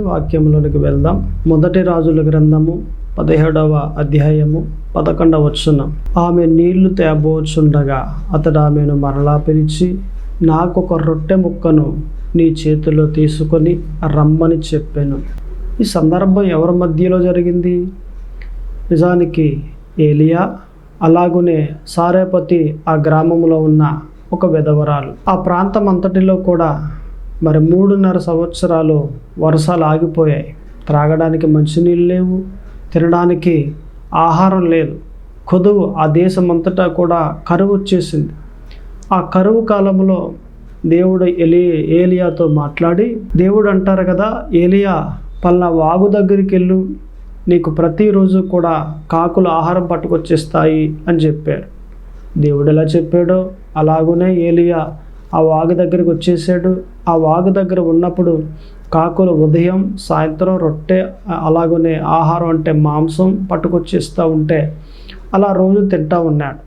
వాక్యంలోనికి వెళ్దాం. మొదటి రాజుల గ్రంథము 17వ అధ్యాయము 11వ వచనం. ఆమె నీళ్లు తేబోచుండగా అతడు ఆమెను మరలా పిలిచి, నాకొక రొట్టె ముక్కను నీ చేతిలో తీసుకొని రమ్మని చెప్పాను. ఈ సందర్భం ఎవరి మధ్యలో జరిగింది? నిజానికి ఏలియా, అలాగునే సారేపతి ఆ గ్రామంలో ఉన్న ఒక విధవరాలు. ఆ ప్రాంతం అంతటిలో కూడా 3.5 సంవత్సరాలు వర్షాలు ఆగిపోయాయి. త్రాగడానికి మంచినీళ్ళు లేవు, తినడానికి ఆహారం లేదు. కొదువు ఆ దేశం అంతటా కూడా కరువు వచ్చేసింది. ఆ కరువు కాలంలో దేవుడు ఏలియాతో మాట్లాడి, దేవుడు అంటారు కదా, ఏలియా పలానా వాగు దగ్గరికి వెళ్ళు, నీకు ప్రతిరోజు కూడా కాకులు ఆహారం పట్టుకొచ్చేస్తాయి అని చెప్పారు. దేవుడు ఎలా చెప్పాడో అలాగునే ఏలియా ఆ వాగు దగ్గరికి వచ్చేసాడు. ఆ వాగు దగ్గర ఉన్నప్పుడు కాకులు ఉదయం సాయంత్రం రొట్టె, అలాగనే ఆహారం అంటే మాంసం పట్టుకొచ్చేస్తూ ఉంటే అలా రోజు తింటూ ఉన్నాడు.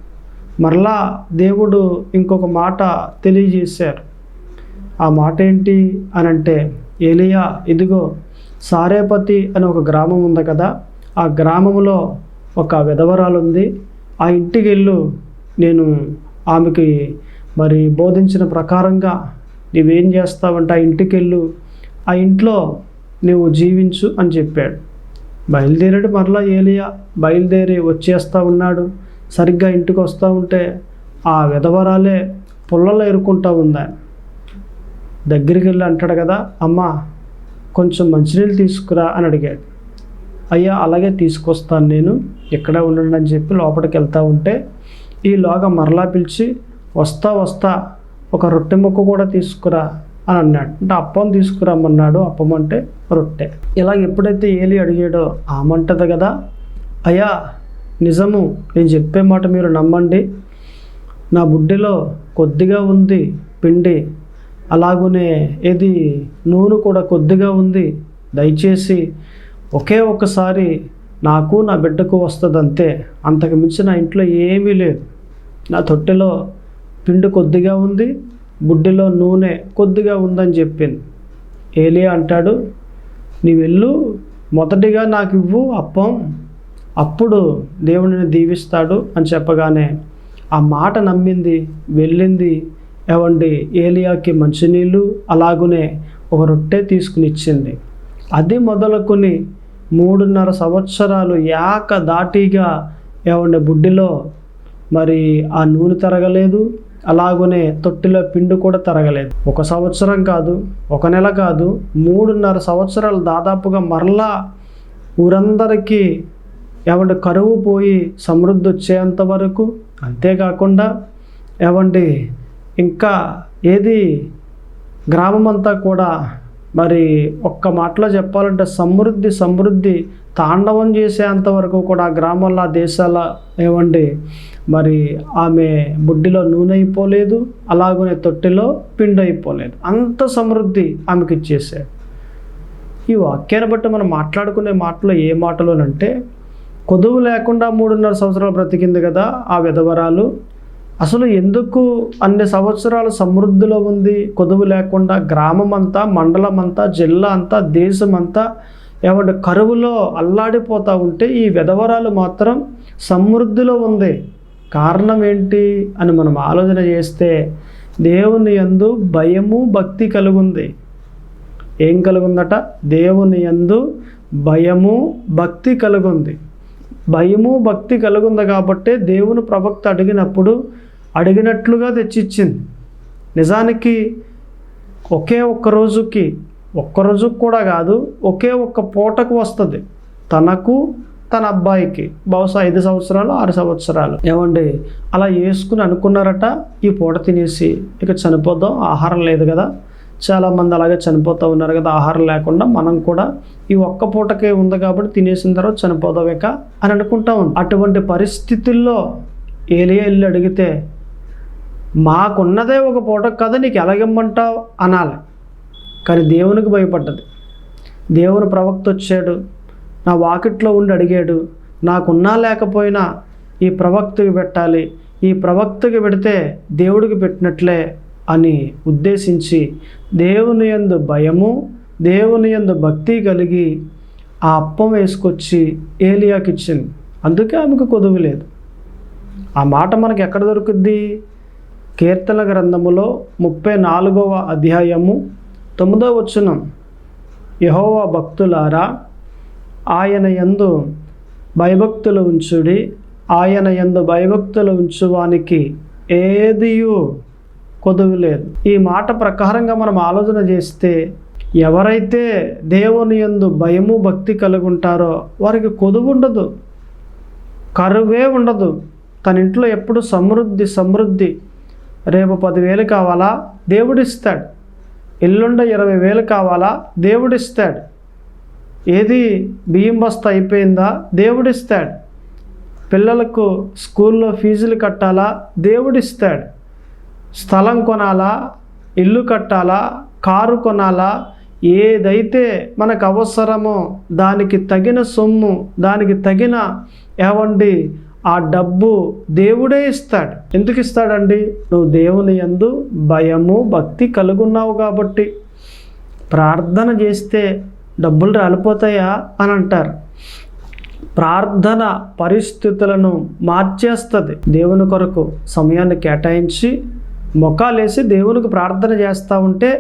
మరలా దేవుడు ఇంకొక మాట తెలియజేశారు. ఆ మాట ఏంటి అని అంటే, ఏలియా, ఇదిగో సారేపతి అని ఒక గ్రామం ఉంది కదా, ఆ గ్రామంలో ఒక విధవరాలు ఉంది, ఆ ఇంటికి వెళ్ళు, నేను ఆమెకి బోధించిన ప్రకారంగా నీవేం చేస్తావంటే ఆ ఇంటికి వెళ్ళు, ఆ ఇంట్లో నువ్వు జీవించు అని చెప్పాడు. బయలుదేరాడు. మరలా ఏలియా బయలుదేరి వచ్చేస్తూ ఉన్నాడు. సరిగ్గా ఇంటికి వస్తూ ఉంటే ఆ విధవరాలే పుల్లలో ఎరుకుంటూ ఉంది. దగ్గరికి వెళ్ళి అంటాడు కదా, అమ్మ కొంచెం మంచినీళ్ళు తీసుకురా అని అడిగాడు. అయ్యా అలాగే తీసుకొస్తాను, నేను ఇక్కడే ఉండండి అని చెప్పి లోపలికి వెళ్తూ ఉంటే ఈలోగా మరలా పిలిచి, వస్తా ఒక రొట్టె ముక్క కూడా తీసుకురా అని అన్నాడు. అంటే అప్పం తీసుకురమ్మన్నాడు. అప్పం అంటే రొట్టె. ఇలా ఎప్పుడైతే ఏలి అడిగాడో ఆమంటది కదా, అయ్యా నిజము, నేను చెప్పే మాట మీరు నమ్మండి, నా బుడ్డిలో కొద్దిగా ఉంది పిండి, అలాగునే నూనె కూడా కొద్దిగా ఉంది, దయచేసి ఒకే ఒక్కసారి నాకు నా బిడ్డకు వస్తుంది అంతే, అంతకు మించి నా ఇంట్లో ఏమీ లేదు, నా తొట్టెలో పిండి కొద్దిగా ఉంది, బుడ్డిలో నూనె కొద్దిగా ఉందని చెప్పింది. ఏలియా అంటాడు, నీ వెళ్ళు, మొదటిగా నాకు ఇవ్వు అప్పం, అప్పుడు దేవుడిని దీవిస్తాడు అని చెప్పగానే ఆ మాట నమ్మింది, వెళ్ళింది. ఏలియాకి మంచినీళ్ళు అలాగునే ఒక రొట్టె తీసుకుని ఇచ్చింది. అది మొదలుకొని 3.5 సంవత్సరాలు ఏకధాటిగా బుడ్డిలో ఆ నూనె తరగలేదు, అలాగనే తొట్టిలో పిండి కూడా తరగలేదు. 1 సంవత్సరం కాదు, 1 నెల కాదు, 3.5 సంవత్సరాలు దాదాపుగా మరలా ఊరందరికీ కరువు పోయి సమృద్ధి వచ్చేంత వరకు. అంతేకాకుండా ఇంకా గ్రామం అంతా కూడా ఒక్క మాటలో చెప్పాలంటే సమృద్ధి తాండవం చేసేంత వరకు కూడా ఆ గ్రామాల్లో, ఆ దేశాల ఆమె బుడ్డిలో నూనె అయిపోలేదు, అలాగనే తొట్టిలో పిండి అయిపోలేదు. అంత సమృద్ధి ఆమెకి ఇచ్చేసాడు. ఈ వాక్యాన్ని బట్టి మనం మాట్లాడుకునే మాటలు ఏ మాటలోనంటే, కొదువు లేకుండా 3.5 సంవత్సరాలు బ్రతికింది కదా ఆ విధవరాలు. అసలు ఎందుకు అన్ని సంవత్సరాలు సమృద్ధిలో ఉంది, కొదువు లేకుండా గ్రామం అంతా, మండలం అంతా, జిల్లా అంతా, దేశం అంతా కరువులో అల్లాడిపోతూ ఉంటే ఈ విధవరాలు మాత్రం సమృద్ధిలో ఉంది. కారణం ఏంటి అని మనం ఆలోచన చేస్తే, దేవుని యందు భయము భక్తి కలుగుంది. ఏం కలుగుందట? దేవుని యందు భయము భక్తి కలుగుంది. భయము భక్తి కలుగుంది కాబట్టి దేవుని ప్రవక్త అడిగినప్పుడు అడిగినట్లుగా తెచ్చిచ్చింది. నిజానికి ఒక్క రోజుకి కూడా కాదు, ఒక్క పూటకు వస్తుంది తనకు, తన అబ్బాయికి. బహుశా 5 సంవత్సరాలు 6 సంవత్సరాలు. అలా వేసుకుని అనుకున్నారట, ఈ పూట తినేసి ఇక చనిపోదాం, ఆహారం లేదు కదా, చాలామంది అలాగే చనిపోతూ ఉన్నారు కదా ఆహారం లేకుండా, మనం కూడా ఈ ఒక్క పూటకే ఉంది కాబట్టి తినేసిన తర్వాత చనిపోదాం ఇక అని అనుకుంటా ఉంది. అటువంటి పరిస్థితుల్లో ఏలియా వెళ్ళి అడిగితే, మాకున్నదే ఒక పూటకు కదా, నీకు ఎలాగిమ్మంటావు అనాలి. కానీ దేవునికి భయపడ్డది. దేవుని ప్రవక్త వచ్చాడు, నా వాకిట్లో ఉండి అడిగాడు, నాకున్నా లేకపోయినా ఈ ప్రవక్తకి పెట్టాలి, ఈ ప్రవక్తకి పెడితే దేవుడికి పెట్టినట్లే అని ఉద్దేశించి దేవుని యందు భయము దేవుని యందు భక్తి కలిగి ఆ అప్పం వేసుకొచ్చి ఏలియాకి ఇచ్చింది. అందుకే ఆమెకు కొదువు లేదు. ఆ మాట మనకు ఎక్కడ దొరుకుద్ది? కీర్తన గ్రంథములో 34వ అధ్యాయము 9వ వచనం, యెహోవా భక్తులారా ఆయన యందు భయభక్తులు ఉంచుడి, ఆయన యందు భయభక్తులు ఉంచువానికి ఏదియు కొదువు లేదు. ఈ మాట ప్రకారంగా మనం ఆలోచన చేస్తే ఎవరైతే దేవుని యందు భయము భక్తి కలిగి ఉంటారో వారికి కొదువు ఉండదు, కరువే ఉండదు. తన ఇంట్లో ఎప్పుడు సమృద్ధి సమృద్ధి. రేపు 10,000 కావాలా? దేవుడిస్తాడు. ఎల్లుండ 20,000 కావాలా? దేవుడిస్తాడు. ఏది బియ్యం బస్తా అయిపోయిందా? దేవుడిస్తాడు. పిల్లలకు స్కూల్లో ఫీజులు కట్టాలా? దేవుడిస్తాడు. స్థలం కొనాలా? ఇల్లు కట్టాలా? కారు కొనాలా? ఏదైతే మనకు అవసరమో దానికి తగిన సొమ్ము, దానికి తగిన ఆ డబ్బు దేవుడే ఇస్తాడు. ఎందుకు ఇస్తాడండి? నువ్వు దేవుని యందు భయము భక్తి కలుగున్నావు కాబట్టి. ప్రార్థన చేస్తే డబ్బులు రాలిపోతాయా అని అంటారు. ప్రార్థన పరిస్థితులను మార్చేస్తుంది. దేవుని కొరకు సమయాన్ని కేటాయించి మొక్కాలేసి దేవునికి ప్రార్థన చేస్తూ ఉంటే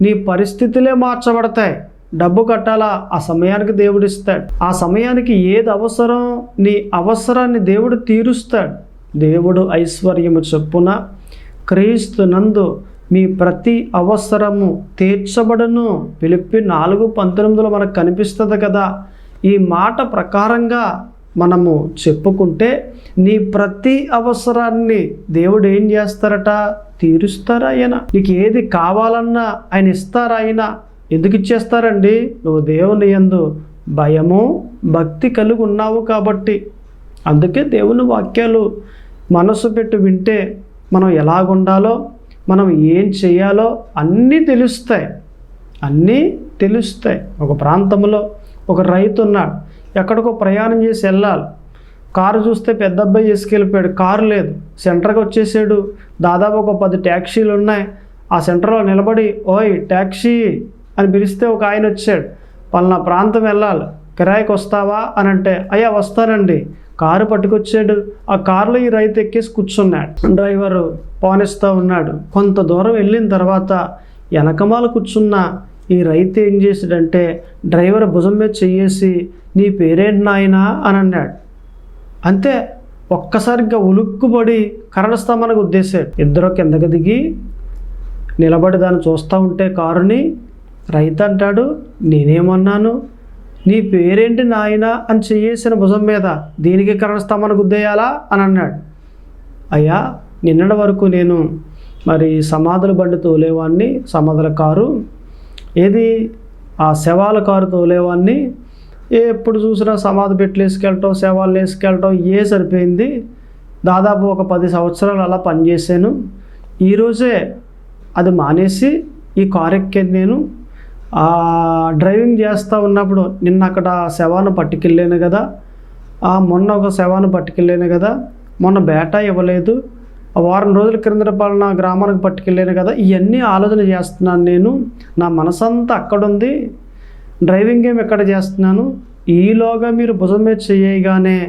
నీ పరిస్థితులే మార్చబడతాయి. డబ్బు కట్టాలా? ఆ సమయానికి దేవుడు ఇస్తాడు. ఆ సమయానికి ఏది అవసరం, నీ అవసరాన్ని దేవుడు తీరుస్తాడు. దేవుడు ఐశ్వర్యము చొప్పున క్రీస్తు నందు మీ ప్రతి అవసరము తీర్చబడును. ఫిలిప్పి 4:19 మనకు కనిపిస్తుంది కదా. ఈ మాట ప్రకారంగా మనము చెప్పుకుంటే నీ ప్రతి అవసరాన్ని దేవుడు ఏం చేస్తారట? తీరుస్తారా ఆయన. నీకు ఏది కావాలన్నా ఆయన ఇస్తారా ఆయన. ఎందుకు ఇచ్చేస్తారండి? నువ్వు దేవుని యందు భయము భక్తి కలిగి ఉన్నావు కాబట్టి. అందుకే దేవుని వాక్యాలు మనసు పెట్టి వింటే మనం ఎలాగుండాలో, మనం ఏం చేయాలో అన్నీ తెలుస్తాయి. అన్నీ తెలుస్తాయి. ఒక ప్రాంతంలో ఒక రైతు ఉన్నాడు. ఎక్కడికో ప్రయాణం చేసి వెళ్ళాలి. కారు చూస్తే పెద్ద అబ్బాయి చేసుకెళ్ళిపోయాడు. కారు లేదు. సెంటర్కి వచ్చేసాడు. దాదాపు ఒక 10 ట్యాక్సీలు ఉన్నాయి. ఆ సెంటర్లో నిలబడి ఓయ్ ట్యాక్సీ అని పిలిస్తే ఒక ఆయన వచ్చాడు. పలానా ప్రాంతం వెళ్ళాలి, కిరాయికి వస్తావా అని అంటే, అయ్యా వస్తానండి. కారు పట్టుకొచ్చాడు. ఆ కారులో ఈ రైతు ఎక్కేసి కూర్చున్నాడు. డ్రైవరు పోనిస్తూ ఉన్నాడు. కొంత దూరం వెళ్ళిన తర్వాత వెనకమాల కూర్చున్న ఈ రైతు ఏం చేశాడంటే డ్రైవర్ భుజం మీద చెయ్యేసి, నీ పేరేంటి నాయనా అని అన్నాడు. అంతే, ఒక్కసారిగా ఉలుక్కుబడి కరెంట్ స్తంభానికి ఉద్దేశాడు. ఇద్దరు కిందకి దిగి నిలబడి దాన్ని చూస్తూ ఉంటే కారుని రైతు అంటాడు, నేనేమన్నాను? నీ పేరేంటి నాయనా అని చెయ్యేసిన భుజం మీద దీనికి కరెంట్ స్తంభానికి గుద్దేయాలా అని అన్నాడు. అయ్యా, నిన్నటి వరకు నేను మరి సమాధుల బండి తోలేవాడిని, సమాధుల కారు ఏది ఆ శవాల కారు తోలేవాడిని. ఎప్పుడు చూసినా సమాధి పెట్లు వేసుకెళ్ళటం, శవాలు వేసుకెళ్ళటం సరిపోయింది. దాదాపు ఒక 10 సంవత్సరాలు అలా పనిచేశాను. ఈరోజే అది మానేసి ఈ కారు ఎక్కాను. నేను డ్రైవింగ్ చేస్తూ ఉన్నప్పుడు నిన్న అక్కడ శవాన్ని పట్టుకెళ్ళాను కదా, మొన్న ఒక శవాన్ని పట్టుకెళ్ళాను కదా, మొన్న బేటా ఇవ్వలేదు, వారం రోజుల క్రిందట పాలన గ్రామానికి పట్టుకెళ్ళాను కదా, ఇవన్నీ ఆలోచన చేస్తున్నాను. నేను నా మనసంతా అక్కడుంది, డ్రైవింగ్ ఏమి ఎక్కడ చేస్తున్నాను. ఈలోగా మీరు భుజం మీద చేయగానే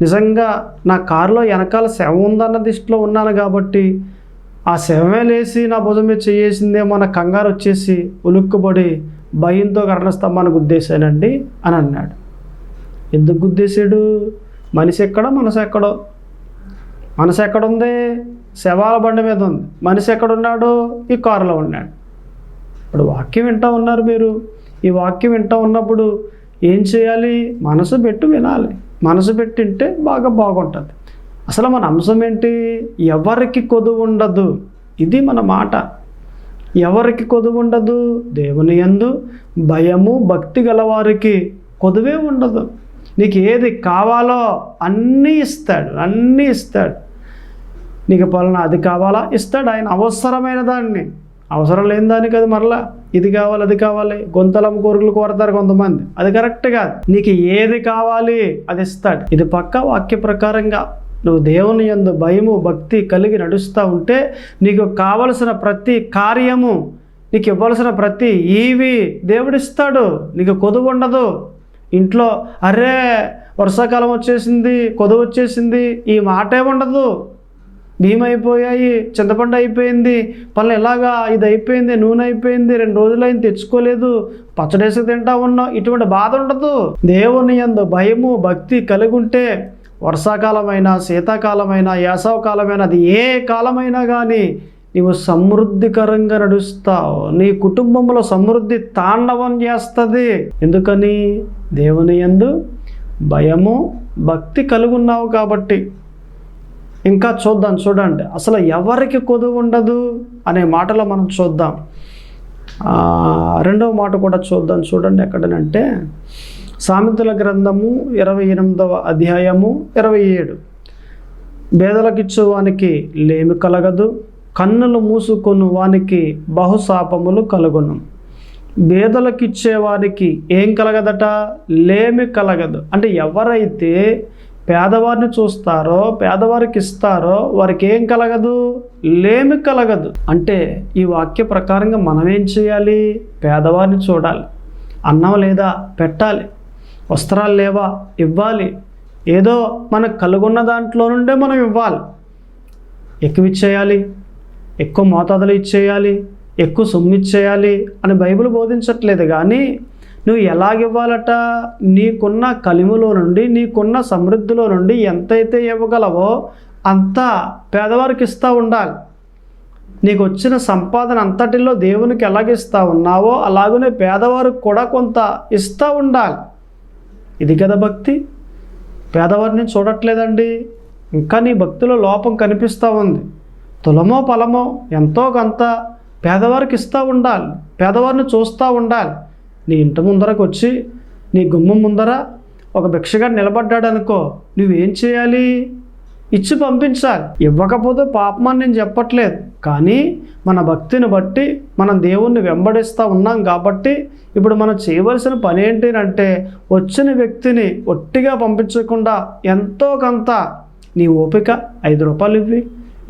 నిజంగా నా కారులో వెనకాల శవం ఉందన్న దృష్టిలో ఉన్నాను కాబట్టి ఆ శవమే లేసి నా భుజం మీద చేయేసిందేమో నా కంగారు వచ్చేసి ఉలుక్కుబడి భయంతో కరెంట్ స్తంభాన్ని గుద్దేశానండి అని అన్నాడు. ఎందుకు గుద్దేశాడు? మనిషి ఎక్కడో మనసు ఎక్కడో. మనసు ఎక్కడుంది? శవాల బండి మీద ఉంది. మనిషి ఎక్కడున్నాడు? ఈ కారులో ఉన్నాడు. ఇప్పుడు వాక్యం వింటూ ఉన్నారు మీరు. ఈ వాక్యం వింటూ ఉన్నప్పుడు ఏం చేయాలి? మనసు పెట్టి వినాలి. మనసు పెట్టింటే బాగుంటుంది. అసలు మన అంశం ఏంటి? ఎవరికి కొదువు ఉండదు. ఇది మన మాట. ఎవరికి కొదువు ఉండదు? దేవుని యందు భయము భక్తి గలవారికి కొదువే ఉండదు. నీకు ఏది కావాలో అన్నీ ఇస్తాడు, అన్నీ ఇస్తాడు. నీకు పలానా అది కావాలా ఇస్తాడు. ఆయన అవసరమైన దాన్ని, అవసరం లేని దానికి అది మరలా ఇది కావాలి అది కావాలి, గొంతలం కోరికలు కోరతారు కొంతమంది. అది కరెక్ట్ కాదు. నీకు ఏది కావాలి అది ఇస్తాడు. ఇది పక్కా వాక్య ప్రకారంగా నువ్వు దేవుని యందు భయము భక్తి కలిగి నడుస్తూ ఉంటే నీకు కావలసిన ప్రతి కార్యము నీకు ఇవ్వాల్సిన ప్రతి ఈవి దేవుడిస్తాడు. నీకు కొదువు ఉండదు. ఇంట్లో అరే వర్షాకాలం వచ్చేసింది, కొదువు వచ్చేసింది, ఈ మాటే ఉండదు. బియ్యం అయిపోయాయి, చింతపండు అయిపోయింది, పనులు ఎలాగా ఇది అయిపోయింది, నూనె అయిపోయింది, 2 రోజులైంది తెచ్చుకోలేదు, పచ్చడేసి తింటా ఉన్నాం, ఇటువంటి బాధ ఉండదు. దేవుని యందు భయము భక్తి కలిగి ఉంటే వర్షాకాలమైనా, శీతాకాలమైనా, వేసవకాలమైనా, అది ఏ కాలమైనా కానీ నీవు సమృద్ధికరంగా నడుస్తావు. నీ కుటుంబంలో సమృద్ధి తాండవం చేస్తుంది. ఎందుకని? దేవుని యందు భయము భక్తి కలిగి ఉన్నావు కాబట్టి. ఇంకా చూడండి అసలు ఎవరికి కొదువు ఉండదు అనే మాటలో మనం చూద్దాం. రెండవ మాట కూడా చూడండి ఎక్కడనంటే సామెతల గ్రంథము 28వ అధ్యాయము 27. బేదలకిచ్చువానికి లేమి కలగదు, కన్నులు మూసుకొను వానికి బహుశాపములు కలుగును. బేదలకిచ్చేవానికి ఏం కలగదట? లేమి కలగదు. అంటే ఎవరైతే పేదవారిని చూస్తారో, పేదవారికి ఇస్తారో వారికి ఏం కలగదు? లేమి కలగదు. అంటే ఈ వాక్య ప్రకారంగా మనం ఏం చేయాలి? పేదవారిని చూడాలి. అన్నం లేదా పెట్టాలి, వస్త్రాలు లేవా ఇవ్వాలి, ఏదో మనకు కలుగున్న దాంట్లో నుండే మనం ఇవ్వాలి. ఎక్కువ ఇచ్చేయాలి, ఎక్కువ మోతాదులు ఇచ్చేయాలి, ఎక్కువ సొమ్ము ఇచ్చేయాలి అని బైబిల్ బోధించట్లేదు. కానీ నువ్వు ఎలాగివ్వాలట? నీకున్న కలిమిలో నుండి, నీకున్న సమృద్ధిలో నుండి ఎంతైతే ఇవ్వగలవో అంత పేదవారికి ఇస్తూ ఉండాలి. నీకు వచ్చిన సంపాదన అంతటిలో దేవునికి ఎలాగిస్తూ ఉన్నావో అలాగనే పేదవారికి కూడా కొంత ఇస్తూ ఉండాలి. ఇది కదా భక్తి. పేదవారిని చూడట్లేదండి, ఇంకా నీ భక్తిలో లోపం కనిపిస్తూ ఉంది. తులమో పలమో ఎంతో కొంత పేదవారికి ఇస్తూ ఉండాలి, పేదవారిని చూస్తూ ఉండాలి. నీ ఇంటి ముందరకు వచ్చి నీ గుమ్మం ముందర ఒక భిక్షగాడు నిలబడ్డాడు అనుకో, నువ్వేం చేయాలి? ఇచ్చి పంపించాలి. ఇవ్వకపోతే పాపమని నేను చెప్పట్లేదు, కానీ మన భక్తిని బట్టి మనం దేవుణ్ణి వెంబడిస్తూ ఉన్నాం కాబట్టి ఇప్పుడు మనం చేయవలసిన పని ఏంటంటే వచ్చిన వ్యక్తిని ఒట్టిగా పంపించకుండా ఎంతో కొంత నీ ఓపిక 5 రూపాయలు ఇవ్వి,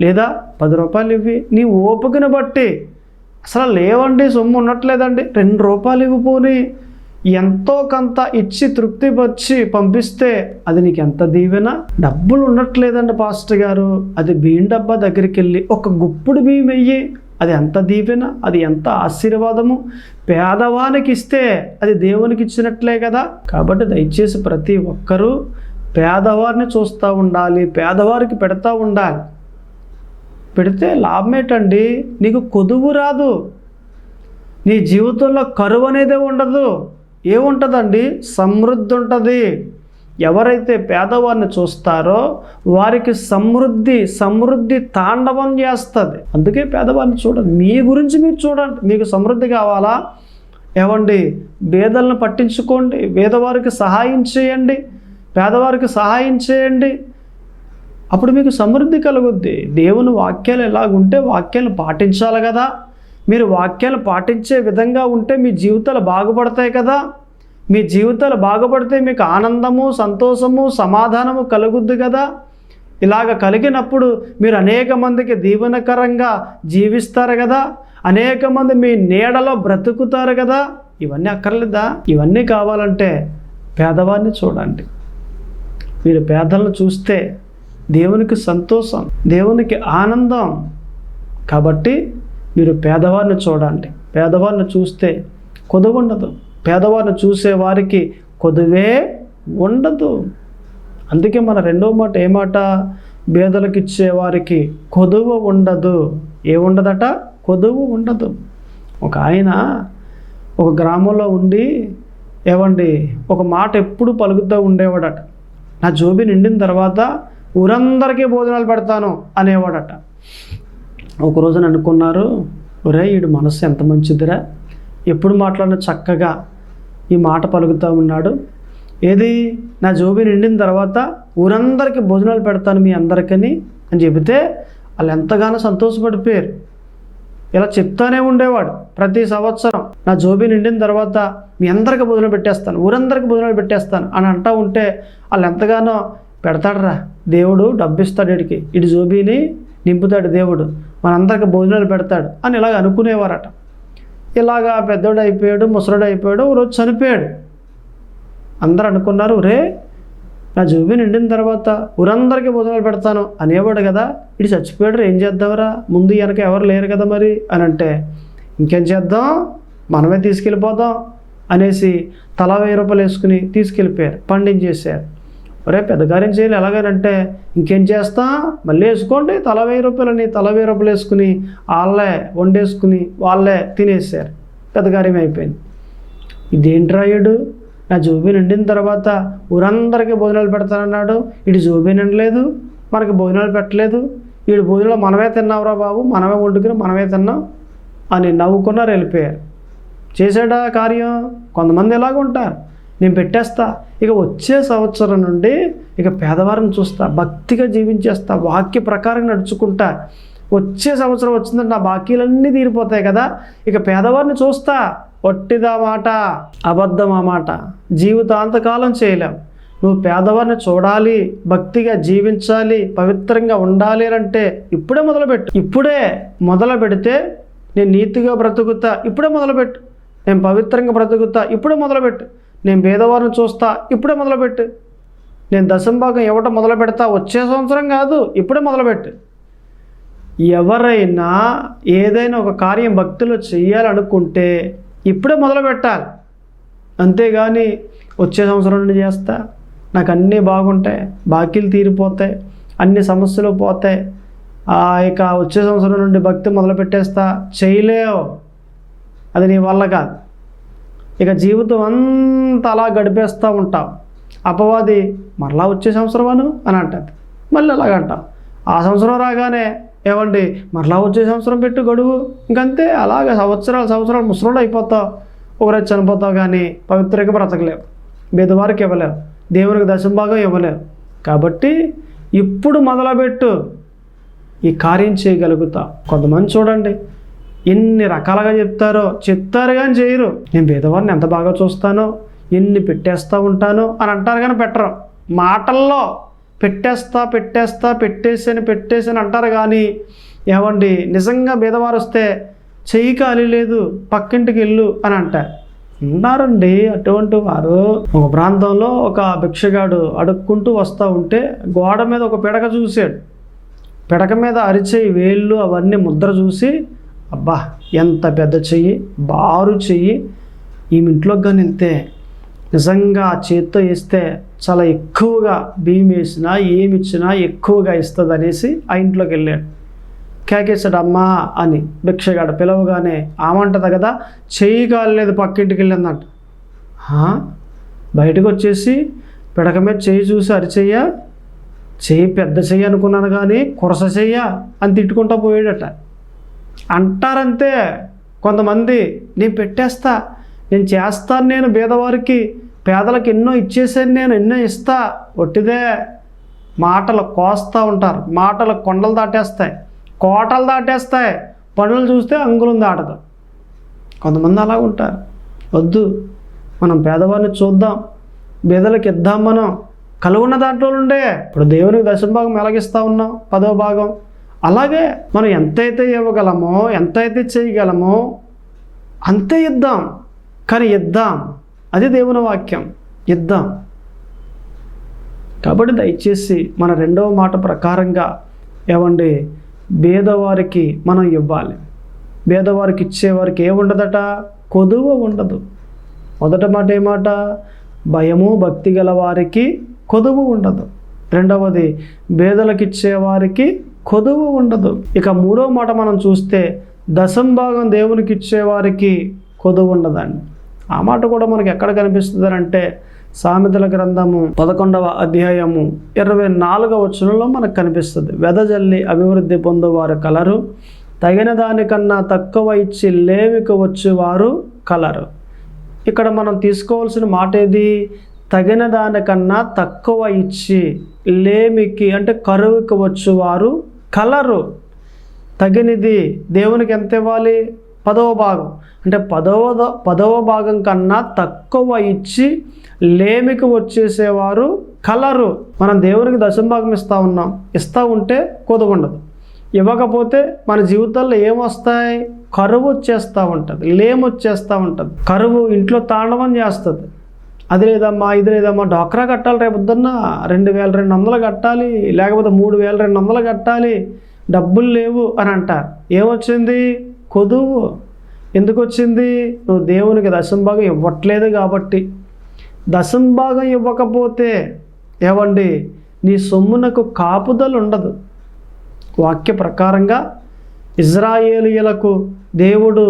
లేదా 10 రూపాయలు ఇవ్వి, నీ ఓపికను బట్టి. అసలు లేవండి, సొమ్ము ఉండట్లేదండి, 2 రూపాయలు ఇవ్వపోని ఎంతో కొంత ఇచ్చి తృప్తి వచ్చి పంపిస్తే అది నీకు ఎంత దీవెన. డబ్బులు ఉండట్లేదండి పాస్టర్ గారు, అది బియ్యం డబ్బా దగ్గరికి వెళ్ళి ఒక గుప్పుడు బియ్యం వెయ్యి, అది ఎంత దీవెన, అది ఎంత ఆశీర్వాదము. పేదవానికి ఇస్తే అది దేవునికి ఇచ్చినట్లే కదా. కాబట్టి దయచేసి ప్రతి ఒక్కరూ పేదవారిని చూస్తూ ఉండాలి, పేదవారికి పెడతా ఉండాలి. పెడితే లాభం ఏంటండి? నీకు కొదువు రాదు, నీ జీవితంలో కరువు అనేదే ఉండదు. ఏముంటుందండి? సమృద్ధి ఉంటుంది. ఎవరైతే పేదవారిని చూస్తారో వారికి సమృద్ధి తాండవం చేస్తుంది. అందుకే పేదవారిని చూడండి. మీ గురించి మీరు చూడండి. మీకు సమృద్ధి కావాలా? ఏమండి, బేదలను పట్టించుకోండి, పేదవారికి సహాయం చేయండి, పేదవారికి సహాయం చేయండి. అప్పుడు మీకు సమృద్ధి కలుగుద్ది. దేవుని వాక్యాలు ఎలాగుంటే వాక్యాలను పాటించాలి కదా. మీరు వాక్యాలు పాటించే విధంగా ఉంటే మీ జీవితాలు బాగుపడతాయి కదా. మీ జీవితాలు బాగుపడితే మీకు ఆనందము, సంతోషము, సమాధానము కలుగుద్ది కదా. ఇలాగ కలిగినప్పుడు మీరు అనేక మందికి దీవెనకరంగా జీవిస్తారు కదా, అనేక మంది మీ నీడలో బ్రతుకుతారు కదా. ఇవన్నీ అక్కర్లేదా? ఇవన్నీ కావాలంటే పేదవారిని చూడండి. మీరు పేదలను చూస్తే దేవునికి సంతోషం, దేవునికి ఆనందం. కాబట్టి మీరు పేదవారిని చూడండి. పేదవారిని చూస్తే కొదువు ఉండదు. పేదవారిని చూసే వారికి కొదువే ఉండదు. అందుకే మన రెండవ మాట ఏమాట? బేదలకు ఇచ్చేవారికి కొదువు ఉండదు. ఏముండదట? కొదువు ఉండదు. ఒక ఆయన ఒక గ్రామంలో ఉండి ఏమండి ఒక మాట ఎప్పుడు పలుకుతూ ఉండేవాడట. నా జోబి నిండిన తర్వాత ఊరందరికీ భోజనాలు పెడతాను అనేవాడట. ఒక రోజున అనుకున్నారు, ఒరే వీడు మనస్సు ఎంత మంచిదిరా, ఎప్పుడు మాట్లాడిన చక్కగా ఈ మాట పలుకుతూ ఉన్నాడు. ఏది? నా జోబి నిండిన తర్వాత ఊరందరికీ భోజనాలు పెడతాను మీ అందరికని అని చెబితే వాళ్ళు ఎంతగానో సంతోషపడిపోయారు. ఇలా చెప్తానే ఉండేవాడు ప్రతి సంవత్సరం, నా జోబి నిండిన తర్వాత మీ అందరికీ భోజనం పెట్టేస్తాను, ఊరందరికీ భోజనాలు పెట్టేస్తాను అని అంటూ ఉంటే వాళ్ళు ఎంతగానో పెడతాడరా దేవుడు, డబ్బు ఇస్తాడు వీడికి, ఇటు జోబీని నింపుతాడు దేవుడు, మనందరికీ భోజనాలు పెడతాడు అని ఇలాగ అనుకునేవారట. ఇలాగా పెద్దోడు అయిపోయాడు, ముసలోడు అయిపోయాడు, ఒక రోజు చనిపోయాడు. అందరూ అనుకున్నారు, రే నా జోబి నిండిన తర్వాత ఊరందరికీ భోజనాలు పెడతాను అనేవాడు కదా, ఇటు చచ్చిపోయాడు, ఏం చేద్దామరా, ముందు వెనక ఎవరు లేరు కదా మరి అని అంటే, ఇంకేం చేద్దాం, మనమే తీసుకెళ్ళిపోదాం అనేసి తలా 1000 రూపాయలు వేసుకుని తీసుకెళ్ళిపోయారు, పండించేశారు. ఒరే పెద్ద కార్యం చేయాలి ఎలాగనంటే, ఇంకేం చేస్తాం, మళ్ళీ వేసుకోండి తలా 1000 రూపాయలని తలా 1000 రూపాయలు వేసుకుని వాళ్ళే వండేసుకుని వాళ్ళే తినేసారు. పెద్ద కార్యం అయిపోయింది. ఇదేంటి రాయుడు, నా జోబీ నిండిన తర్వాత ఊరందరికీ భోజనాలు పెడతానన్నాడు, ఇటు జోబీ నిండలేదు, మనకి భోజనాలు పెట్టలేదు, వీడి భోజనాలు మనమే తిన్నావురా బాబు, మనమే వండుకుని మనమే తిన్నాం అని నవ్వుకున్నారు, వెళ్ళిపోయారు. చేశాడా కార్యం? కొంతమంది ఎలాగ ఉంటారు, నేను పెట్టేస్తా, ఇక వచ్చే సంవత్సరం నుండి ఇక పేదవారిని చూస్తా, భక్తిగా జీవించేస్తా, వాక్య ప్రకారం నడుచుకుంటా, వచ్చే సంవత్సరం వచ్చిందంటే నా బాకీలన్నీ తీరిపోతాయి కదా, ఇక పేదవారిని చూస్తా. ఒట్టిదా మాట, అబద్ధమా మాట, జీవితాంతకాలం చేయలేం. నువ్వు పేదవారిని చూడాలి, భక్తిగా జీవించాలి, పవిత్రంగా ఉండాలి అంటే ఇప్పుడే మొదలుపెట్టు. ఇప్పుడే మొదలు పెడితే నేను నీతిగా బ్రతుకుతా, ఇప్పుడే మొదలుపెట్టు. నేను పవిత్రంగా బ్రతుకుతా, ఇప్పుడే మొదలుపెట్టు. నేను పేదవారిని చూస్తా, ఇప్పుడే మొదలుపెట్టు. నేను దశంభాగం ఇవ్వటం మొదలు పెడతా, వచ్చే సంవత్సరం కాదు, ఇప్పుడే మొదలుపెట్టు. ఎవరైనా ఏదైనా ఒక కార్యం భక్తిలో చేయాలనుకుంటే ఇప్పుడే మొదలు పెట్టాలి. అంతేగాని వచ్చే సంవత్సరం నుండి చేస్తా, నాకు అన్నీ బాగుంటాయి, బాకీలు తీరిపోతాయి, అన్ని సమస్యలు పోతాయి, ఇక వచ్చే సంవత్సరం నుండి భక్తి మొదలు పెట్టేస్తా, చేయలేవు. అది నీ వల్ల కాదు. ఇక జీవితం అంతా అలా గడిపేస్తూ ఉంటావు. అపవాది మరలా వచ్చే సంవత్సరం అని అంటుంది, మళ్ళీ అలాగంటావు. ఆ సంవత్సరం రాగానే ఏమండి మరలా వచ్చే సంవత్సరం పెట్టు గడువు, ఇంకంతే. అలాగే సంవత్సరాలు ముసలోడు అయిపోతావు, ఒకరోజు చనిపోతావు. కానీ పవిత్రంగా బ్రతకలేవు, బీదవారికి ఇవ్వలేవు, దేవునికి దశంభాగం ఇవ్వలేవు. కాబట్టి ఇప్పుడు మొదలుపెట్టు, ఈ కార్యం చేయగలుగుతావు. కొంతమంది చూడండి ఎన్ని రకాలుగా చెప్తారు కానీ చేయరు. నేను బీదవారిని ఎంత బాగా చూస్తానో, ఎన్ని పెట్టేస్తూ ఉంటానో అని అంటారు కానీ పెట్టరు. మాటల్లో పెట్టేసాను అంటారు కానీ ఏమండి నిజంగా బీదవారు వస్తే చెయ్యి ఖాళీ లేదు, పక్కింటికి వెళ్ళు అని అంటారు. ఉన్నారండి అటువంటి వారు. ఒక ప్రాంతంలో ఒక భిక్షగాడు అడుక్కుంటూ వస్తూ ఉంటే గోడ మీద ఒక పిడక చూశాడు. పిడక మీద అరిచెయ్యి వేళ్ళు అవన్నీ ముద్ర చూసి, అబ్బా ఎంత పెద్ద చెయ్యి, బారు చెయ్యి, ఈమె ఇంట్లోకి కానీ వెళ్తే నిజంగా ఆ చేత్తో వేస్తే చాలా ఎక్కువగా బియ్యం వేసినా ఏమిచ్చినా ఎక్కువగా ఇస్తుంది అనేసి ఆ ఇంట్లోకి వెళ్ళాడు. కేకేశాడు అమ్మా అని. భిక్షగాడు పిలవగానే ఆమంటది కదా, చెయ్యి కాలేదు, పక్కింటికి వెళ్ళిందంట. బయటకు వచ్చేసి పిడక మీద చెయ్యి చూసి అరిచెయ్య, చెయ్యి పెద్ద చెయ్యి అనుకున్నాను కానీ కురస చెయ్య అని తిట్టుకుంటూ పోయాడట. అంటారంతే కొంతమంది, నేను పెట్టేస్తా, నేను చేస్తాను, నేను పేదవారికి పేదలకు ఎన్నో ఇచ్చేసాను, నేను ఎన్నో ఇస్తా. ఒట్టిదే. మాటలు కోస్తూ ఉంటారు, మాటలు కొండలు దాటేస్తాయి, కోటలు దాటేస్తాయి, పనులు చూస్తే అంగుళం దాటదు. కొంతమంది అలా ఉంటారు. వద్దు, మనం పేదవారిని చూద్దాం, బీదలకు ఇద్దాం. మనం కలుగున్న దాంట్లో ఉండే ఇప్పుడు దేవునికి దశంభాగం ఎలాగిస్తూ ఉన్నాం, 10వ భాగం. అలాగే మనం ఎంతైతే ఇవ్వగలమో, ఎంతైతే చేయగలమో అంతే ఇద్దాం. కానీ ఇద్దాం, అది దేవుని వాక్యం, ఇద్దాం. కాబట్టి దయచేసి మన 2వ మాట ప్రకారంగా ఏమండి బీదవారికి మనం ఇవ్వాలి. బీదవారికి ఇచ్చేవారికి ఏముండదట, కొదువ ఉండదు. మొదటి మాట ఏమాట, భయము భక్తి గల వారికి కొదువు ఉండదు. రెండవది బీదలకు ఇచ్చేవారికి కొదువు ఉండదు. ఇక 3వ మాట మనం చూస్తే దశంభాగం దేవునికి ఇచ్చేవారికి కొదువు ఉండదండి. ఆ మాట కూడా మనకి ఎక్కడ కనిపిస్తుంది అంటే సామెతల గ్రంథము 11వ అధ్యాయము 24వ వచనంలో మనకు కనిపిస్తుంది. వెదజల్లి అభివృద్ధి పొందువారు కలరు, తగిన దానికన్నా తక్కువ ఇచ్చి లేమికి వచ్చేవారు కలరు. ఇక్కడ మనం తీసుకోవాల్సిన మాట ఏది, తగిన దానికన్నా తక్కువ ఇచ్చి లేమికి అంటే కరువుకి వచ్చేవారు కలరు. తగినది దేవునికి ఎంత ఇవ్వాలి, 10వ భాగం. అంటే 10వ భాగం కన్నా తక్కువ ఇచ్చి లేమికి వచ్చేసేవారు కలరు. మనం దేవునికి దశంభాగం ఇస్తూ ఉంటే కొదువు ఉండదు. ఇవ్వకపోతే మన జీవితాల్లో ఏమొస్తాయి, కరువు వచ్చేస్తూ ఉంటుంది, లేము వచ్చేస్తూ ఉంటుంది. కరువు ఇంట్లో తాండవం చేస్తుంది. అది లేదమ్మా, ఇది లేదమ్మా, డాక్రా కట్టాలి, రేపు పొద్దున్న 2200 కట్టాలి, లేకపోతే 3200 కట్టాలి, డబ్బులు లేవు అని అంటారు. ఏమొచ్చింది? కొదువు. ఎందుకు వచ్చింది? నువ్వు దేవునికి దశంభాగం ఇవ్వట్లేదు కాబట్టి. దశంభాగం ఇవ్వకపోతే ఏవండి, నీ సొమ్మునకు కాపుదల ఉండదు. వాక్య ప్రకారంగా ఇజ్రాయేలీయులకు దేవుడు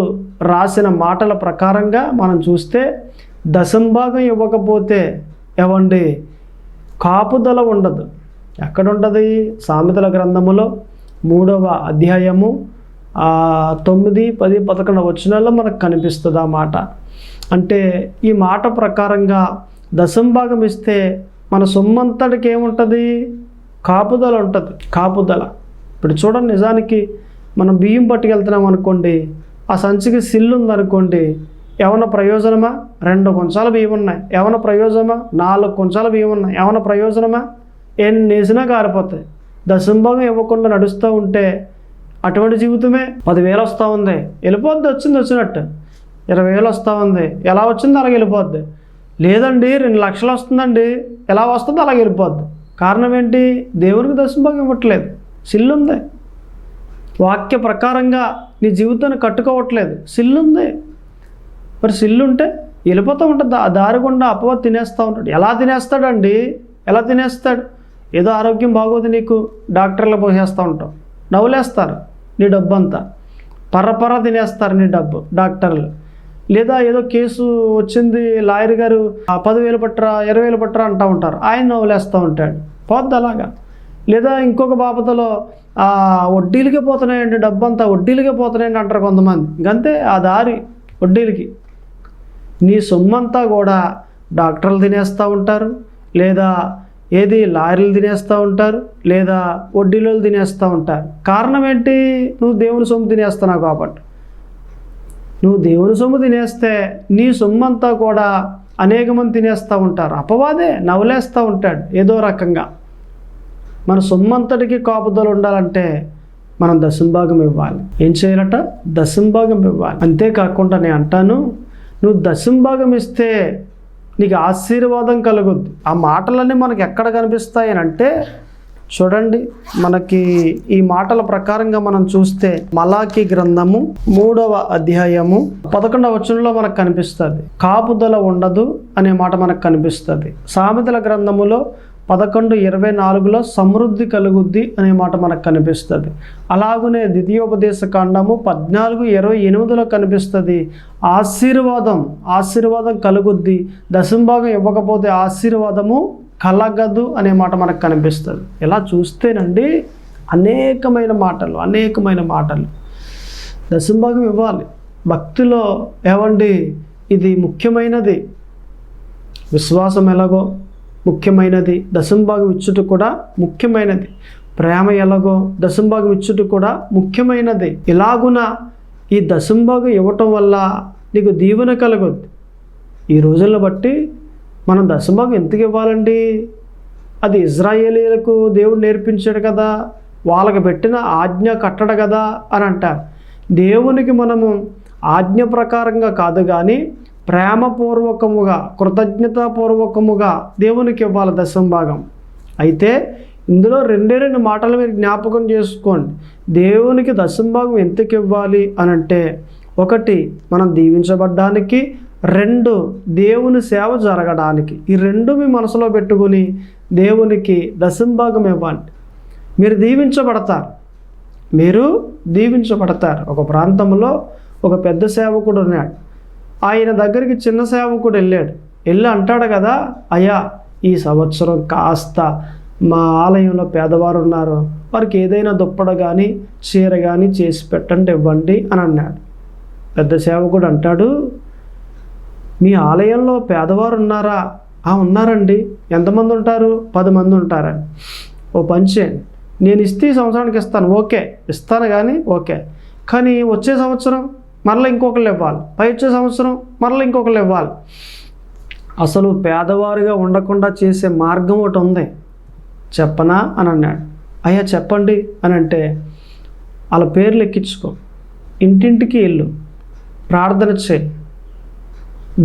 రాసిన మాటల ప్రకారంగా మనం చూస్తే దశంభాగం ఇవ్వకపోతే ఏవండి, కాపుదల ఉండదు. ఎక్కడుంటుంది? సామెతల గ్రంథములో 3వ అధ్యాయము 9, 10, 11 వచనాల్లో మనకు కనిపిస్తుంది ఆ మాట. అంటే ఈ మాట ప్రకారంగా దశంభాగం ఇస్తే మన సొమ్మంతటికి ఏముంటుంది? కాపుదల ఉంటుంది. కాపుదల. ఇప్పుడు చూడండి, నిజానికి మనం బియ్యం పట్టుకెళ్తున్నాం అనుకోండి, ఆ సంచికి సిల్లు ఉందనుకోండి, ఏమన్నా ప్రయోజనమా? 2 కొంచాల బియ్యం ఉన్నాయి. ఏమన్నా ప్రయోజనమా? 4 కొంచాల బియ్యం ఉన్నాయి. ఏమన్నా ప్రయోజనమా? ఎన్ని వేసినా కారిపోతాయి. దశంభాగం ఇవ్వకుండా నడుస్తూ ఉంటే అటువంటి జీవితమే. 10,000 వస్తూ ఉంది, వెళ్ళిపోద్ది, వచ్చినట్టు. 20,000 వస్తూ ఉంది, ఎలా వచ్చిందో అలాగే వెళ్ళిపోద్ది. లేదండి 2 లక్షలు వస్తుందండి, ఎలా వస్తుందో అలాగే వెళ్ళిపోద్ది. కారణం ఏంటి? దేవునికి దశంభాగం ఇవ్వట్లేదు, సిల్లుంది. వాక్య ప్రకారంగా నీ జీవితాన్ని కట్టుకోవట్లేదు, సిల్లుంది. మరి సిల్లుంటే వెళ్ళిపోతూ ఉంటుంది. ఆ దారి గుండా అపవాది తినేస్తూ ఉంటాడు. ఎలా తినేస్తాడండి? ఎలా తినేస్తాడు? ఏదో ఆరోగ్యం బాగోదు నీకు, డాక్టర్లు పోసేస్తూ ఉంటావు, నవ్వులేస్తారు నీ డబ్బు అంతా, పర్ర తినేస్తారు నీ డబ్బు డాక్టర్లు. లేదా ఏదో కేసు వచ్చింది, లాయర్ గారు 10,000 పట్టరా, 20,000 పట్టరా అంటూ ఉంటారు, ఆయన నవ్వులేస్తూ ఉంటాడు, పోద్ది అలాగా. లేదా ఇంకొక బాపతలో వడ్డీలకే పోతున్నాయండి, డబ్బు అంతా వడ్డీలకే పోతున్నాయండి అంటారు కొంతమంది. ఇంకంతే, ఆ దారి వడ్డీలకి. నీ సొమ్మంతా కూడా డాక్టర్లు తినేస్తూ ఉంటారు, లేదా లాయర్లు తినేస్తూ ఉంటారు, లేదా వడ్డీలు తినేస్తూ ఉంటారు. కారణం ఏంటి? నువ్వు దేవుని సొమ్ము తినేస్తున్నావు కాబట్టి. నువ్వు దేవుని సొమ్ము తినేస్తే నీ సొమ్మంతా కూడా అనేక మంది తినేస్తూ ఉంటారు. అపవాదే నవ్వులేస్తూ ఉంటాడు ఏదో రకంగా. మన సొమ్మంతటికి కాపుదలు ఉండాలంటే మనం దశంభాగం ఇవ్వాలి. ఏం చేయాలట? దశంభాగం ఇవ్వాలి. అంతేకాకుండా నేను అంటాను, నువ్వు దశంభాగం ఇస్తే నీకు ఆశీర్వాదం కలుగుద్ది. ఆ మాటలన్నీ మనకు ఎక్కడ కనిపిస్తాయి అని అంటే, చూడండి, మనకి ఈ మాటల ప్రకారంగా మనం చూస్తే మలాకి గ్రంథము 3వ అధ్యాయము 11వ వచనంలో మనకు కనిపిస్తుంది. కాపుదల ఉండదు అనే మాట మనకు కనిపిస్తుంది. సామెతల గ్రంథములో 11:24లో సమృద్ధి కలుగుద్ది అనే మాట మనకు కనిపిస్తుంది. అలాగనే ద్వితీయోపదేశ కాండము 14:28లో కనిపిస్తుంది. ఆశీర్వాదం కలుగుద్ది, దశంభాగం ఇవ్వకపోతే ఆశీర్వాదము కలగదు అనే మాట మనకు కనిపిస్తుంది. ఇలా చూస్తేనండి అనేకమైన మాటలు. దశంభాగం ఇవ్వాలి. భక్తిలో ఏవండి, ఇది ముఖ్యమైనది. విశ్వాసం ఎలాగో ముఖ్యమైనది, దశంభాగం ఇచ్చుట కూడా ముఖ్యమైనది. ప్రేమ ఎలాగో దశంభాగం ఇచ్చుట కూడా ముఖ్యమైనది. ఇలాగున ఈ దశంభాగం ఇవ్వటం వల్ల నీకు దీవెన కలుగుద్ది. ఈ రోజులను బట్టి మనం దశంభాగం ఎందుకు ఇవ్వాలండి? అది ఇజ్రాయేలీయులకు దేవుడు నేర్పించాడు కదా, వాళ్ళకి పెట్టిన ఆజ్ఞ కట్టడు కదా అని అంటారు. దేవునికి మనము ఆజ్ఞ ప్రకారంగా కాదు కానీ ప్రేమపూర్వకముగా, కృతజ్ఞతాపూర్వకముగా దేవునికి ఇవ్వాలి దశంభాగం. అయితే ఇందులో 2 మాటలు మీరు జ్ఞాపకం చేసుకోండి. దేవునికి దశంభాగం ఎందుకు ఇవ్వాలి అని అంటే, 1 మనం దీవించబడ్డానికి, 2 దేవుని సేవ జరగడానికి. ఈ 2 మీ మనసులో పెట్టుకుని దేవునికి దశంభాగం ఇవ్వండి. మీరు దీవించబడతారు. ఒక ప్రాంతంలో ఒక పెద్ద సేవకుడు ఉన్నాడు. ఆయన దగ్గరికి చిన్న సేవకుడు వెళ్ళి అంటాడు కదా, అయ్యా ఈ సంవత్సరం కాస్త మా ఆలయంలో పేదవారు ఉన్నారు, వారికి ఏదైనా దుప్పడ కానీ చీర కానీ చేసి పెట్టండి, ఇవ్వండి అని అన్నాడు. పెద్ద సేవకుడు అంటాడు, మీ ఆలయంలో పేదవారు ఉన్నారా? ఉన్నారండి. ఎంతమంది ఉంటారు? 10 మంది ఉంటారని. ఓ పని చేయండి, నేను ఇస్తే సంవత్సరానికి ఇస్తాను, ఓకే ఇస్తాను కానీ ఓకే, కానీ వచ్చే సంవత్సరం మరలా ఇంకొకళ్ళు ఇవ్వాలి, వచ్చే సంవత్సరం మరలా ఇంకొకళ్ళు ఇవ్వాలి. అసలు పేదవారుగా ఉండకుండా చేసే మార్గం ఒకటి ఉంది, చెప్పనా అని అన్నాడు. అయ్యా చెప్పండి అని అంటే, వాళ్ళ పేర్లు ఎక్కించుకో, ఇంటింటికి వెళ్ళు, ప్రార్థన చేయి,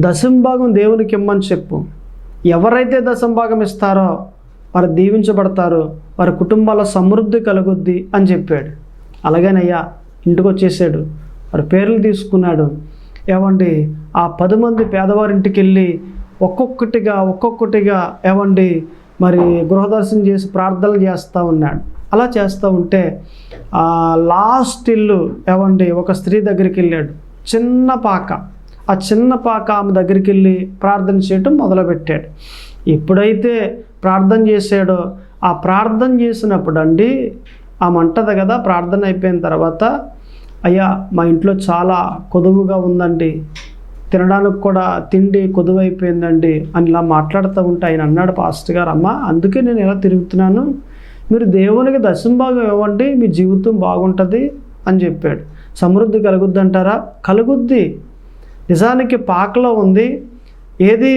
దశంభాగం దేవునికి ఇమ్మని చెప్పు. ఎవరైతే దశంభాగం ఇస్తారో వారు దీవించబడతారు, వారి కుటుంబాల సమృద్ధి కలుగుద్ది అని చెప్పాడు. అలాగేనయ్యా ఇంటికి వచ్చేసాడు, వారి పేర్లు తీసుకున్నాడు. ఏమండి ఆ 10 మంది పేదవారింటికి వెళ్ళి ఒక్కొక్కటిగా ఏమండి మరి గృహదర్శనం చేసి ప్రార్థనలు చేస్తూ ఉన్నాడు. అలా చేస్తూ ఉంటే లాస్ట్ ఇల్లు ఏమండి ఒక స్త్రీ దగ్గరికి వెళ్ళాడు, చిన్న పాక. ఆ చిన్న పాక ఆమె దగ్గరికి వెళ్ళి ప్రార్థన చేయటం మొదలుపెట్టాడు. ఎప్పుడైతే ప్రార్థన చేశాడో ఆ ప్రార్థన చేసినప్పుడు అండి ఆమె అంటది కదా, ప్రార్థన అయిపోయిన తర్వాత, అయ్యా మా ఇంట్లో చాలా కొదువుగా ఉందండి, తినడానికి కూడా తిండి కొదువైపోయిందండి అని ఇలా మాట్లాడుతూ ఉంటే ఆయన అన్నాడు, పాస్టర్ గారు అమ్మ అందుకే నేను ఇలా తిరుగుతున్నాను, మీరు దేవునికి దశంభాగం ఇవ్వండి, మీ జీవితం బాగుంటుంది అని చెప్పాడు. సమృద్ధి కలుగుద్ది అంటారా? కలుగుద్ది. నిజానికి పాకలో ఉంది ఏది,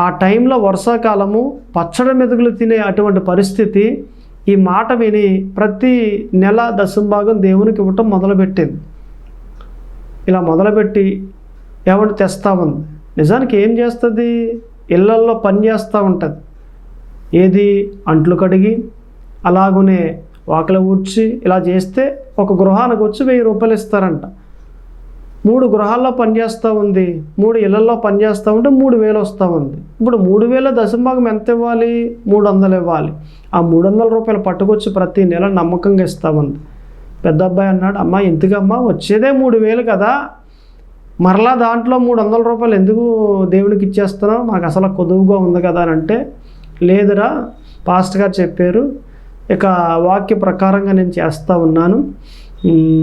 ఆ టైంలో వర్షాకాలము పచ్చడి మెతుకులు తినే అటువంటి పరిస్థితి. ఈ మాట విని ప్రతి నెల దశంభాగం దేవునికి ఇవ్వటం మొదలుపెట్టింది. ఇలా మొదలుపెట్టి ఏమంటే తెస్తూ ఉంది. నిజానికి ఏం చేస్తుంది, ఇళ్ళల్లో పని చేస్తూ ఉంటుంది. ఏది, అంట్లు కడిగి అలాగునే వాకిలి ఊడ్చి ఇలా చేస్తే ఒక గృహానికి వచ్చి 1000 రూపాయలు ఇస్తారంట. 3 గృహాల్లో పనిచేస్తూ ఉంది, 3 ఇళ్లలో పనిచేస్తూ ఉంటే 3000 వస్తూ ఉంది. ఇప్పుడు 3000 దశంభాగం ఎంత ఇవ్వాలి? 300 ఇవ్వాలి. ఆ 300 రూపాయలు పట్టుకొచ్చి ప్రతి నెల నమ్మకంగా ఇస్తూ ఉంది. పెద్ద అబ్బాయి అన్నాడు, అమ్మ ఎందుకమ్మా వచ్చేదే 3000 కదా, మరలా దాంట్లో 300 రూపాయలు ఎందుకు దేవునికి ఇచ్చేస్తున్నావు, మాకు అసలు కొదువుగా ఉంది కదా అని అంటే, లేదురా పాస్టర్ గారు చెప్పారు, ఇక వాక్య ప్రకారంగా నేను చేస్తూ ఉన్నాను,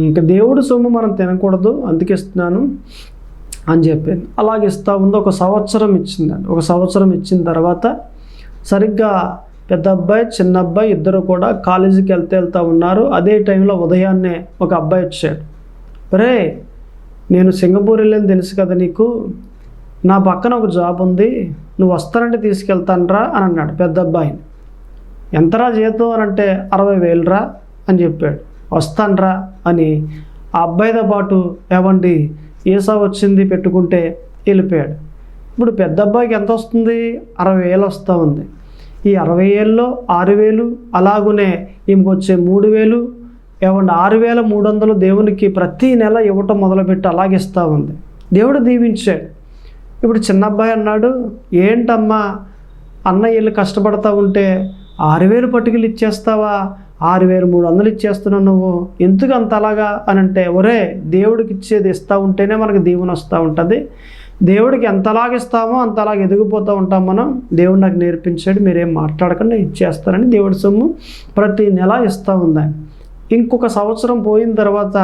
ఇంకా దేవుడు సొమ్ము మనం తినకూడదు అందుకే ఇస్తున్నాను అని చెప్పాను. అలాగే ఇస్తూ ఉంది. 1 సంవత్సరం ఇచ్చిందండి. 1 సంవత్సరం ఇచ్చిన తర్వాత సరిగ్గా పెద్ద అబ్బాయి చిన్న అబ్బాయి ఇద్దరు కూడా కాలేజీకి వెళ్తూ ఉన్నారు. అదే టైంలో ఉదయాన్నే ఒక అబ్బాయి వచ్చాడు. రే నేను సింగపూర్ వెళ్ళని తెలుసు కదా నీకు, నా పక్కన ఒక జాబ్ ఉంది, నువ్వు వస్తానంటే తీసుకెళ్తానరా అని అన్నాడు పెద్ద అబ్బాయిని. ఎంతరా జీతం అని అంటే 60,000 రా అని చెప్పాడు. వస్తానరా అని ఆ అబ్బాయితో పాటు ఏమండి ఏసా వచ్చింది పెట్టుకుంటే వెళ్ళిపోయాడు. ఇప్పుడు పెద్ద అబ్బాయికి ఎంత వస్తుంది? 60,000 వస్తూ ఉంది. ఈ 60,000లో 6,000 అలాగునే ఈమెకు వచ్చే 3,000 ఏమండి 6,300 దేవునికి ప్రతి నెల ఇవ్వటం మొదలుపెట్టి అలాగే ఇస్తూ ఉంది. దేవుడు దీవించాడు. ఇప్పుడు చిన్న అబ్బాయి అన్నాడు, ఏంటమ్మా అన్న వీళ్ళు కష్టపడతా ఉంటే 6,000 పట్టుకులు ఇచ్చేస్తావా, 6,300 ఇచ్చేస్తున్నావు నువ్వు, ఎందుకు అంత అలాగా అని అంటే, ఒరే దేవుడికి ఇచ్చేది ఇస్తూ ఉంటేనే మనకు దీవెన వస్తూ ఉంటుంది, దేవుడికి ఎంతలాగా ఇస్తామో అంతలాగా ఎదిగిపోతూ ఉంటాం మనం, దేవుడు నాకు నేర్పించాడు, మీరేం మాట్లాడకుండా ఇచ్చేస్తారని దేవుడి సొమ్ము ప్రతి నెల ఇస్తూ ఉందని. ఇంకొక సంవత్సరం పోయిన తర్వాత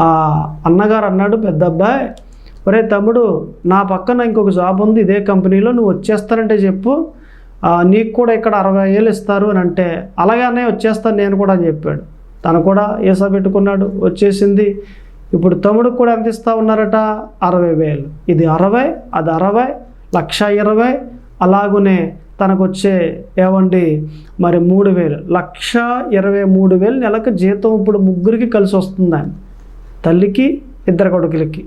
ఆ అన్నగారు అన్నాడు, పెద్ద అబ్బాయి, ఒరే తమ్ముడు నా పక్కన ఇంకొక జాబ్ ఉంది ఇదే కంపెనీలో, నువ్వు వచ్చేస్తానంటే చెప్పు, నీకు కూడా ఇక్కడ 60,000 ఇస్తారు అని అంటే, అలాగనే వచ్చేస్తాను నేను కూడా అని చెప్పాడు. తను కూడా ఏసా పెట్టుకున్నాడు, వచ్చేసింది. ఇప్పుడు తమ్ముడికి కూడా ఎంత ఇస్తూ ఉన్నారట? 60,000. ఇది 60, అది 60, 1,20,000 అలాగునే తనకు వచ్చే ఏమండి మరి 3,000, 1,23,000 నెలకు జీతం ఇప్పుడు ముగ్గురికి కలిసి వస్తుందని. తల్లికి 2 కొడుకులకి,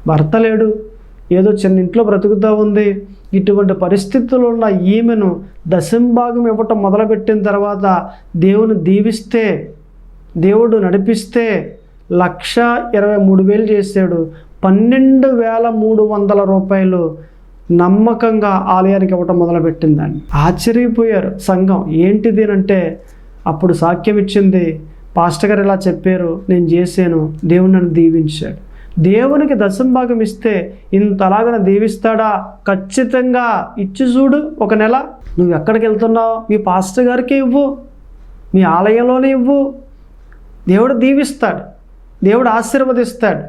భర్త లేడు, ఏదో చిన్న ఇంట్లో బ్రతుకుతూ ఉంది. ఇటువంటి పరిస్థితుల్లో ఉన్న ఈమెను దశంభాగం ఇవ్వటం మొదలుపెట్టిన తర్వాత దేవుని దీవిస్తే, దేవుడు నడిపిస్తే 1,23,000 చేశాడు. 12,300 రూపాయలు నమ్మకంగా ఆలయానికి ఇవ్వటం మొదలుపెట్టిందండి. ఆశ్చర్యపోయారు సంఘం. ఏంటిది అంటే అప్పుడు సాక్ష్యం ఇచ్చింది, పాస్టర్ గారు ఇలా చెప్పారు, నేను చేశాను, దేవుడు నన్ను దీవించాడు. దేవునికి దశంభాగం ఇస్తే ఇంతలాగా దీవిస్తాడా? ఖచ్చితంగా ఇచ్చి చూడు. ఒక నెల నువ్వు ఎక్కడికి వెళ్తున్నావు, మీ పాస్టర్ గారికి ఇవ్వు, మీ ఆలయంలోనే ఇవ్వు, దేవుడు దీవిస్తాడు, దేవుడు ఆశీర్వదిస్తాడు.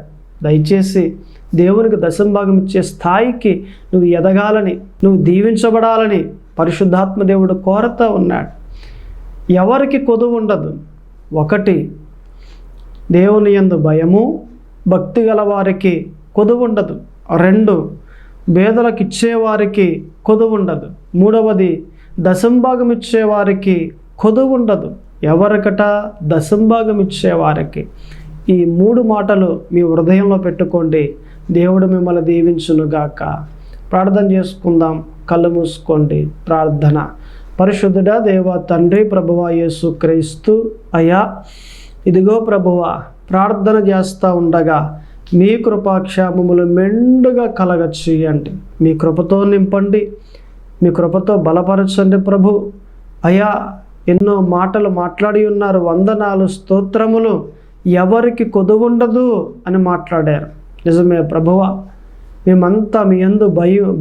దయచేసి దేవునికి దశంభాగం ఇచ్చే స్థాయికి నువ్వు ఎదగాలని, నువ్వు దీవించబడాలని పరిశుద్ధాత్మ దేవుడు కోరుతూ ఉన్నాడు. ఎవరికి కొదువు ఉండదు. 1 దేవుని యందు భయము భక్తి గల వారికి కొదువు ఉండదు. 2 పేదలకు ఇచ్చేవారికి కొదువు ఉండదు. 3వది దశంభాగం ఇచ్చేవారికి కొదువు ఉండదు. ఎవరికట? దశంభాగం ఇచ్చేవారికి. ఈ 3 మాటలు మీ హృదయంలో పెట్టుకోండి. దేవుడు మిమ్మల్ని దీవించునుగాక. ప్రార్థన చేసుకుందాం. కళ్ళు మూసుకోండి. ప్రార్థన. పరిశుద్ధుడా దేవ తండ్రి, ప్రభువా యేసు క్రీస్తు అయ్యా, ఇదిగో ప్రభువా, ప్రార్థన చేస్తూ ఉండగా మీ కృపాక్షేమములు మెండుగా కలగ చేయండి. మీ కృపతో నింపండి. మీ కృపతో బలపరచండి ప్రభు. అయ్యా, ఎన్నో మాటలు మాట్లాడి ఉన్నారు. వందనాలు, స్తోత్రములు, ఎవరికి కొదువుండదు అని మాట్లాడారు. నిజమే ప్రభువా, మేమంతా మీ యందు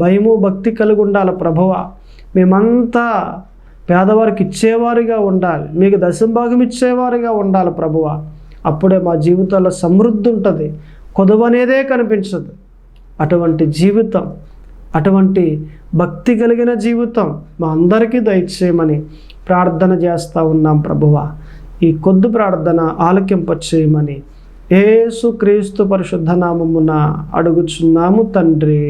భయము భక్తి కలిగి ఉండాలి ప్రభువా. మేమంతా పేదవారికి ఇచ్చేవారిగా ఉండాలి. మీకు దశంభాగం ఇచ్చేవారిగా ఉండాలి ప్రభువా. అప్పుడే మా జీవితాల్లో సమృద్ధి ఉంటుంది. కొదువు అనేదే కనిపించదు. అటువంటి జీవితం, అటువంటి భక్తి కలిగిన జీవితం మా అందరికీ దయచేయమని ప్రార్థన చేస్తూ ఉన్నాం ప్రభువా. ఈ కొద్ది ప్రార్థన ఆలకింపచేయమని యేసు క్రీస్తు పరిశుద్ధ నామమున అడుగుచున్నాము తండ్రి.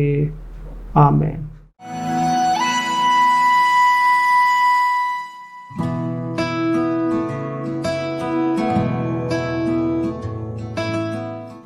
ఆమేన్.